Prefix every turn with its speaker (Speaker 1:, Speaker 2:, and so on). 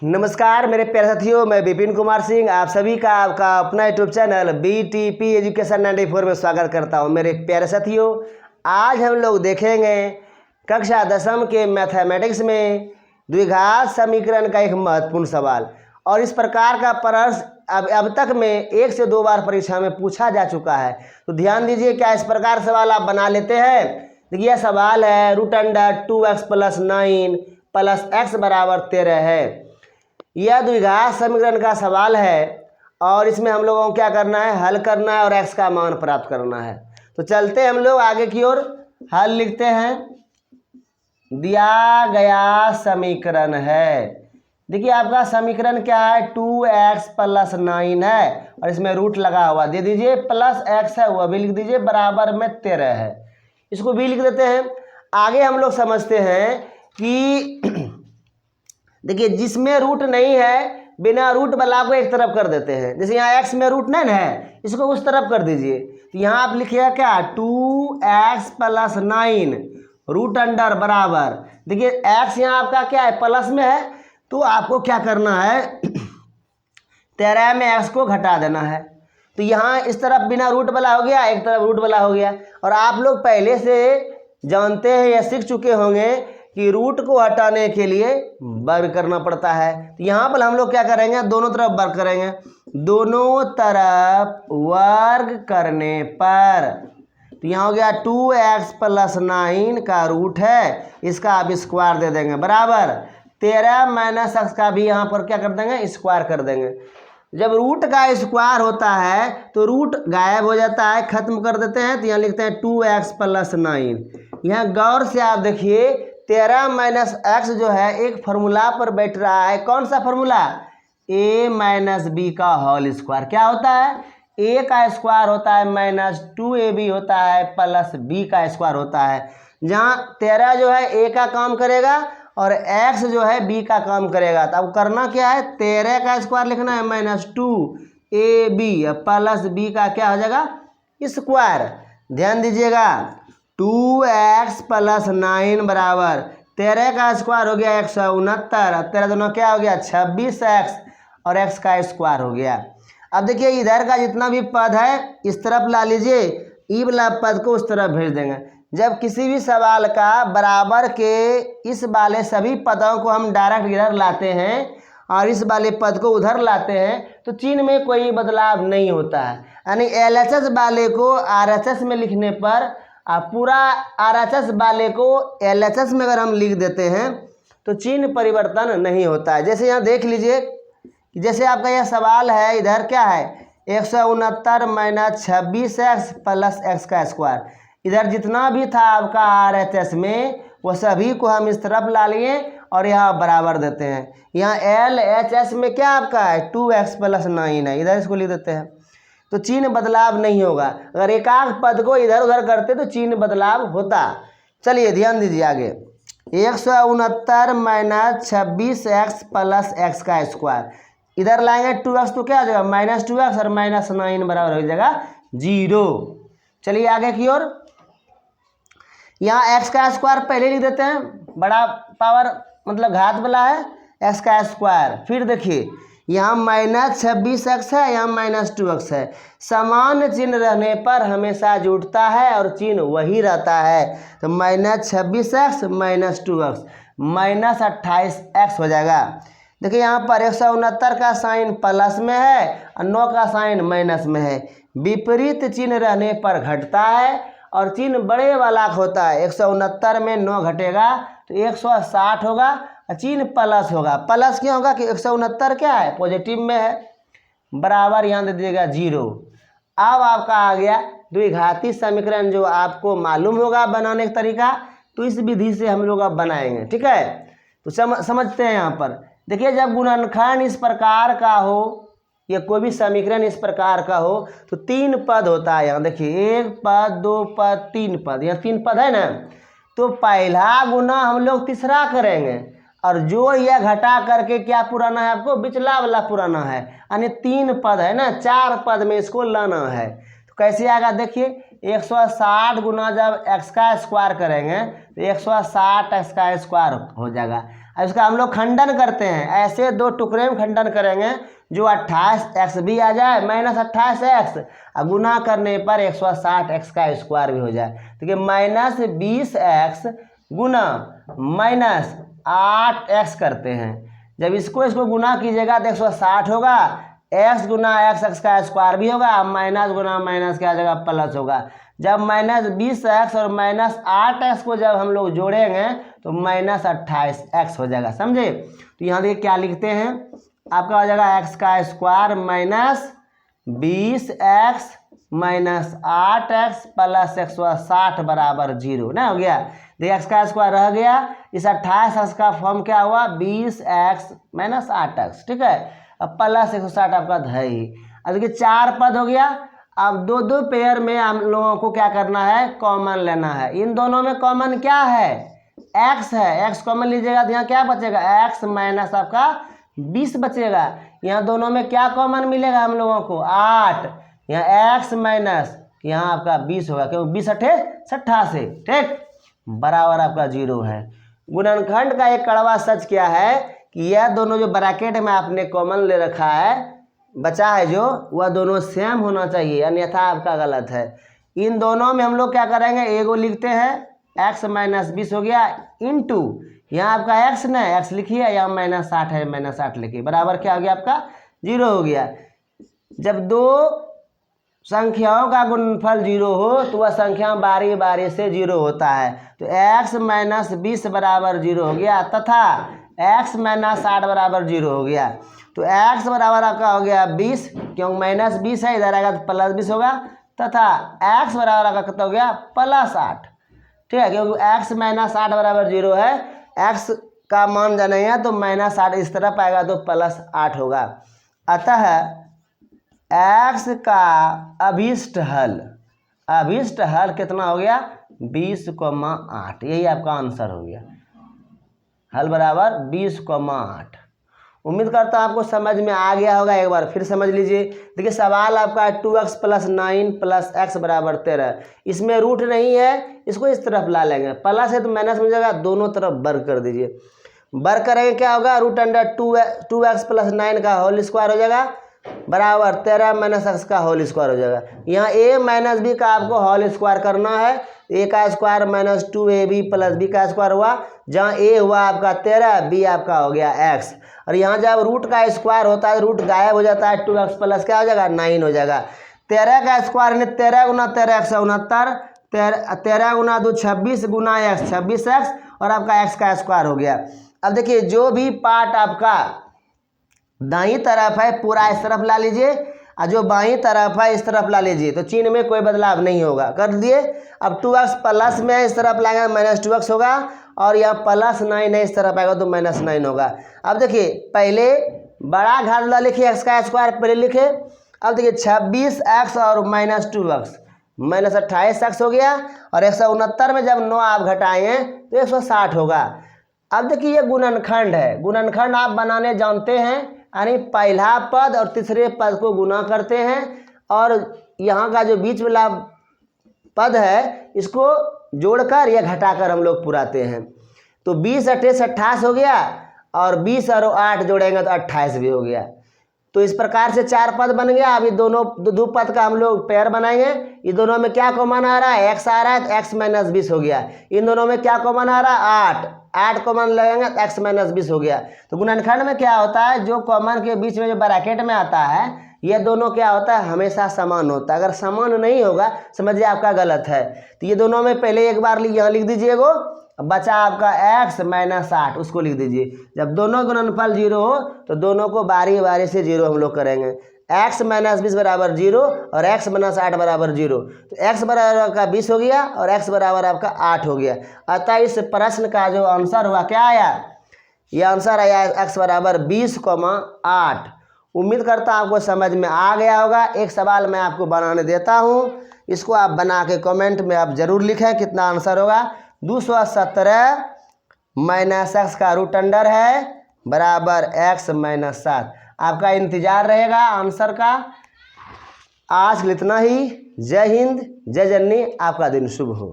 Speaker 1: नमस्कार मेरे प्यारे साथियों, मैं विपिन कुमार सिंह आप सभी का आपका अपना यूट्यूब चैनल BTP एजुकेशन 94 में स्वागत करता हूं। मेरे प्यारे साथियों, आज हम लोग देखेंगे कक्षा 10वीं के मैथमेटिक्स में द्विघात समीकरण का एक महत्वपूर्ण सवाल। और इस प्रकार का प्रश्न अब तक में 1 से 2 बार परीक्षा में पूछा जा चुका है। तो ध्यान दीजिए, क्या इस प्रकार सवाल आप बना लेते हैं। देखिए, सवाल है √2x + 9 + x = 13 है। यह द्विघात समीकरण का सवाल है और इसमें हम लोगों को क्या करना है, हल करना है और x का मान प्राप्त करना है। तो चलते हम लोग आगे की ओर। हल लिखते हैं। दिया गया समीकरण है, देखिए आपका समीकरण क्या है, 2x + 9 है और इसमें रूट लगा हुआ दे दीजिए, प्लस x है वह भी लिख दीजिए, बराबर में 13 है। इसको भी लिख देते हैं। आगे हम लोग समझते हैं कि देखिए, जिसमें रूट नहीं है बिना रूट वाला को एक तरफ कर देते हैं। जैसे यहाँ x में रूट नहीं है, इसको उस तरफ कर दीजिए। तो यहाँ आप लिखिएगा क्या, 2x + 9 √ बराबर, देखिए x यहाँ आपका क्या है, प्लस में है, तो आपको क्या करना है 13 में x को घटा देना है। तो यहाँ इस तरफ बिना रूट वाला हो गया, एक तरफ रूट वाला हो गया। और आप लोग पहले से जानते हैं या सीख चुके होंगे कि रूट को हटाने के लिए वर्ग करना पड़ता है। तो यहाँ पर हम लोग क्या करेंगे, दोनों तरफ वर्ग करेंगे। दोनों तरफ वर्ग करने पर तो यहाँ हो गया 2x + 9 का रूट है, इसका आप स्क्वायर दे देंगे, बराबर 13 - x का भी यहाँ पर क्या कर देंगे, स्क्वायर कर देंगे। जब रूट का स्क्वायर होता है तो रूट गायब हो जाता है, खत्म कर देते हैं। तो यहाँ लिखते हैं 2x + 9। यहाँ गौर से आप देखिए, 13 - x जो है एक फार्मूला पर बैठ रहा है। कौन सा फार्मूला, a - b का होल स्क्वायर। क्या होता है, a का स्क्वायर होता है -2ab होता है, प्लस b का स्क्वायर होता है। जहाँ 13 जो है a का काम करेगा और x जो है b का काम करेगा। तो अब करना क्या है, 13 का स्क्वायर लिखना है -2ab प्लस b का क्या हो जाएगा, स्क्वायर। ध्यान दीजिएगा, 2x + 9 बराबर 13 का स्क्वायर हो गया 169, 13 दोनों क्या हो गया 26x और x का स्क्वायर हो गया। अब देखिए, इधर का जितना भी पद है इस तरफ ला लीजिए, ई वाला पद को उस तरफ भेज देंगे। जब किसी भी सवाल का बराबर के इस वाले सभी पदों को हम डायरेक्ट इधर लाते हैं और इस वाले पद को उधर लाते हैं तो चिन्ह में कोई बदलाव नहीं होता है। यानी LHS वाले को RHS में लिखने पर पूरा RHS वाले को LHS में अगर हम लिख देते हैं तो चिन्ह परिवर्तन नहीं होता है। जैसे यहाँ देख लीजिए, जैसे आपका यह सवाल है, इधर क्या है 169 - 26x + x का स्क्वायर। इधर जितना भी था आपका RHS में वो सभी को हम इस तरफ ला लिए और यहाँ बराबर देते हैं। यहाँ LHS में क्या आपका है 2x + 9 है, इधर इसको लिख देते हैं तो चिन्ह बदलाव नहीं होगा। अगर एकाक पद को इधर उधर करते तो चिन्ह बदलाव होता। चलिए ध्यान दीजिए आगे, 169 - 26x + x का स्क्वायर, इधर लाएंगे 2x तो क्या हो जाएगा -2x और -9 बराबर हो जाएगा 0। चलिए आगे की ओर। यहाँ x का स्क्वायर पहले लिख देते हैं, बड़ा पावर मतलब घात वाला है, x का स्क्वायर। फिर देखिए यहाँ -26x है, यहाँ -2x है। समान चिन्ह रहने पर हमेशा जुड़ता है और चिन्ह वही रहता है। तो -26x -2x -28x हो जाएगा। देखिए यहाँ पर 169 का साइन प्लस में है और 9 का साइन माइनस में है। विपरीत चिन्ह रहने पर घटता है और चिन्ह बड़े वाला होता है। 169 में 9 घटेगा तो 160 होगा, चिन्ह प्लस होगा। प्लस क्यों होगा कि 169 क्या है, पॉजिटिव में है, बराबर यहाँ दे दीजिएगा 0। अब आपका आ गया द्विघाती समीकरण, जो आपको मालूम होगा बनाने का तरीका। तो इस विधि से हम लोग अब बनाएंगे, ठीक है। तो समझते हैं। यहाँ पर देखिए, जब गुणनखंड इस प्रकार का हो या कोई भी समीकरण इस प्रकार का हो तो 3 पद होता है। यहाँ देखिए 1 पद 2 पद 3 पद, यहाँ 3 पद है ना। तो पहला गुना हम लोग तीसरा करेंगे और जो यह घटा करके क्या पुराना है, आपको बिचला वाला पुराना है। यानी 3 पद है ना, 4 पद में इसको लाना है। तो कैसे आएगा, देखिए 160 गुना जब x का स्क्वायर करेंगे तो 160 x का स्क्वायर हो जाएगा। अब इसका हम लोग खंडन करते हैं, ऐसे दो टुकड़े में खंडन करेंगे जो 28x भी आ जाए माइनस 28x और गुना करने पर 160x का स्क्वायर भी हो जाए। देखिए माइनस 20x गुना माइनस 8x करते हैं, जब इसको गुना कीजिएगा तो 160 होगा, x गुना x का स्क्वायर भी होगा, माइनस गुना माइनस क्या जगह प्लस होगा। जब माइनस 20x और माइनस 8x को जब हम लोग जोड़ेंगे तो माइनस 28x हो जाएगा, समझे। तो यहाँ देखिए क्या लिखते हैं, आपका हो जाएगा x का square minus 20x minus 8x plus 160 बराबर 0 ना हो गया। देखिए x का स्क्वायर रह गया, इस 28x का फॉर्म क्या हुआ 20x माइनस 8x, ठीक है। अब प्लस 160 आपका है ही। अब देखिए 4 पद हो गया। अब दो दो पेयर में हम लोगों को क्या करना है, कॉमन लेना है। इन दोनों में कॉमन क्या है, x है, x कॉमन लीजिएगा तो यहाँ क्या बचेगा, x माइनस आपका 20 बचेगा। यहाँ दोनों में क्या कॉमन मिलेगा हम लोगों को 8, यहाँ x माइनस यहाँ आपका 20 होगा, क्योंकि 20 अठे 88, ठीक, बराबर आपका 0 है। गुणनखंड का एक कड़वा सच क्या है कि यह दोनों जो ब्रैकेट में आपने कॉमन ले रखा है बचा है जो, वह दोनों सेम होना चाहिए, अन्यथा आपका गलत है। इन दोनों में हम लोग क्या करेंगे, एगो लिखते हैं x माइनस 20 हो गया इंटू यहाँ आपका x न x लिखिए, यहाँ माइनस 60 है, माइनस 60 लिखिए, बराबर क्या हो गया आपका 0 हो गया। जब दो संख्याओं का गुणनफल 0 हो तो वह संख्या बारी बारी से 0 होता है। तो x माइनस 20 बराबर 0 हो गया तथा x माइनस 60 बराबर 0 हो गया। तो x बराबर आपका हो गया 20, क्योंकि माइनस 20 है, इधर आएगा तो प्लस 20 होगा, तथा x बराबर आपका कितना हो गया प्लस 8, ठीक है, क्योंकि x माइनस 8 बराबर 0 है, x का मान जानेंगे तो माइनस 8 इस तरफ आएगा तो प्लस 8 होगा। अतः x का अभीष्ट हल कितना हो गया 20,8, यही आपका आंसर हो गया, हल बराबर 20,8। उम्मीद करता हूँ आपको समझ में आ गया होगा, एक बार फिर समझ लीजिए। देखिए सवाल आपका 2x प्लस 9 प्लस x बराबर 13, इसमें रूट नहीं है, इसको इस तरफ ला लेंगे, प्लस है तो माइनस में जाएगा, दोनों तरफ वर्ग कर दीजिए। वर्ग करेंगे क्या होगा, रूट अंडर 2x प्लस 9 का होल स्क्वायर हो जाएगा बराबर 13 माइनस x का होल स्क्वायर हो जाएगा। यहाँ a माइनस बी का आपको होल स्क्वायर करना है, a का square minus 2ab plus b का स्क्वायर हुआ, जहाँ a हुआ आपका 13, b आपका हो गया x, और यहाँ जब रूट का स्क्वायर होता है रूट गायब हो जाता है, 2x प्लस क्या हो जाएगा 9 हो जाएगा। 13 का स्क्वायर यानी 13 गुना 13 169, 13 गुना 2 26 गुना x 26x, और आपका x का स्क्वायर हो गया। अब देखिए जो भी पार्ट आपका दाईं तरफ है पूरा इस तरफ ला लीजिए, और जो बाईं तरफ है इस तरफ ला लीजिए, तो चिन्ह में कोई बदलाव नहीं होगा, कर दिए। अब 2x प्लस में इस तरफ लाएंगे माइनस 2x होगा, और यहाँ प्लस 9 है इस तरफ आएगा तो माइनस 9 होगा। अब देखिए पहले बड़ा घात ला लिखिए, x का स्क्वायर पहले लिखे। अब देखिए 26x और माइनस 2x माइनस 28x हो गया, और 169 में जब 9 आप घटाएंगे तो 160 होगा। अब देखिए ये गुणनखंड है, गुणनखंड आप बनाने जानते हैं, यानी पहला पद और तीसरे पद को गुना करते हैं, और यहाँ का जो बीच वाला पद है इसको जोड़कर या घटाकर हम लोग पुराते हैं। तो 20 28 28 हो गया, और 20 और 8 जोड़ेंगे तो 28 भी हो गया। तो इस प्रकार से 4 पद बन गया। अब ये दोनों दो पद का हम लोग पेयर बनाएंगे। ये दोनों में क्या कॉमन आ रहा है, x आ रहा है तो x माइनस 20 हो गया। इन दोनों में क्या कॉमन आ रहा है 8 कॉमन लगेंगे तो x माइनस 20 हो गया। तो गुणनखंड में क्या होता है, जो कॉमन के बीच में जो ब्रैकेट में आता है ये दोनों क्या होता है हमेशा समान होता है। अगर समान नहीं होगा समझिए आपका गलत है। तो ये दोनों में पहले एक बार यहाँ लिख दीजिए, वो बचा आपका x माइनस 8 उसको लिख दीजिए। जब दोनों गुणनफल 0 हो तो दोनों को बारी बारी से 0 हम लोग करेंगे। x माइनस 20 बराबर 0 और x माइनस 8 बराबर 0। तो x बराबर आपका 20 हो गया और x बराबर आपका 8 हो गया। अतः इस प्रश्न का जो आंसर हुआ क्या आया, यह आंसर आया x बराबर 20,8। उम्मीद करता हूँ आपको समझ में आ गया होगा। एक सवाल मैं आपको बनाने देता हूँ, इसको आप बना के कमेंट में आप ज़रूर लिखें कितना आंसर होगा। 217 माइनस x का रूट अंडर है बराबर x माइनस 7। आपका इंतज़ार रहेगा आंसर का। आज इतना ही। जय हिंद, जय जननी। आपका दिन शुभ हो।